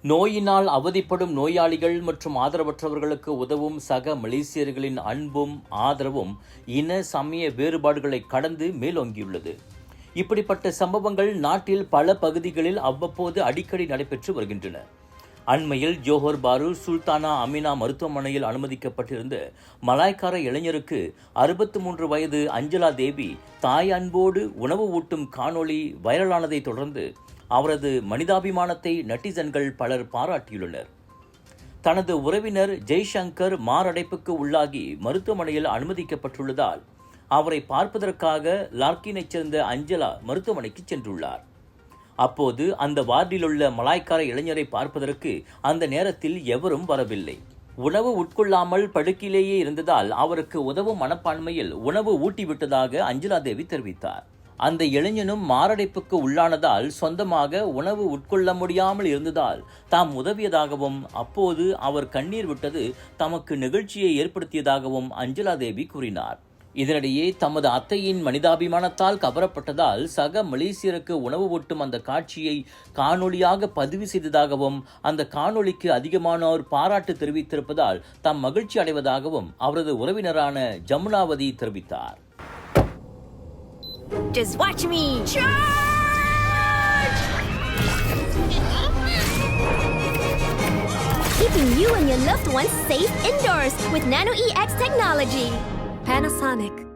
நோயினால் அவதிப்படும் நோயாளிகள் மற்றும் ஆதரவற்றவர்களுக்கு உதவும் சக மலேசியர்களின் அன்பும் ஆதரவும் இன சமய வேறுபாடுகளை கடந்து மேலோங்கியுள்ளது. இப்படிப்பட்ட சம்பவங்கள் நாட்டில் பல பகுதிகளில் அவ்வப்போது அடிக்கடி நடைபெற்று வருகின்றன. அண்மையில் ஜோஹர் பாரு சுல்தானா அமினா மருத்துவமனையில் அனுமதிக்கப்பட்டிருந்த மலாய்க்கார இளைஞருக்கு 63 வயது அஞ்சலா தேவி தாய் அன்போடு உணவு ஊட்டும் காணொளி வைரலானதை தொடர்ந்து அவரது மனிதாபிமானத்தை நெட்டிசன்கள் பலர் பாராட்டியுள்ளனர். தனது உறவினர் ஜெய்சங்கர் மாரடைப்புக்கு உள்ளாகி மருத்துவமனையில் அனுமதிக்கப்பட்டுள்ளதால் அவரை பார்ப்பதற்காக லார்க்கினைச் சேர்ந்த அஞ்சலா மருத்துவமனைக்கு சென்றுள்ளார். அப்போது அந்த வார்டிலுள்ள மலாய்க்கார இளைஞரை பார்ப்பதற்கு அந்த நேரத்தில் எவரும் வரவில்லை. உணவு உட்கொள்ளாமல் படுக்கையிலேயே இருந்ததால் அவருக்கு உதவும் மனப்பான்மையில் உணவு ஊட்டிவிட்டதாக அஞ்சலா தேவி தெரிவித்தார். அந்த இளைஞனும் மாரடைப்புக்கு உள்ளானதால் சொந்தமாக உணவு உட்கொள்ள முடியாமல் இருந்ததால் தாம் உதவியதாகவும் அப்போது அவர் கண்ணீர் விட்டது தமக்கு நெகிழ்ச்சியை ஏற்படுத்தியதாகவும் அஞ்சலா தேவி கூறினார். இதனிடையே தமது அத்தையின் மனிதாபிமானத்தால் கவரப்பட்டதால் சக மலேசியருக்கு உணவு ஊட்டும் அந்த காட்சியை காணொளியாக பதிவு செய்ததாகவும் அந்த காணொளிக்கு அதிகமானோர் பாராட்டு தெரிவித்திருப்பதால் தாம் மகிழ்ச்சி அடைவதாகவும் அவரது உறவினரான ஜமுனாவதி தெரிவித்தார். Just watch me! Charge! Keeping you and your loved ones safe indoors with Nano EX technology. Panasonic.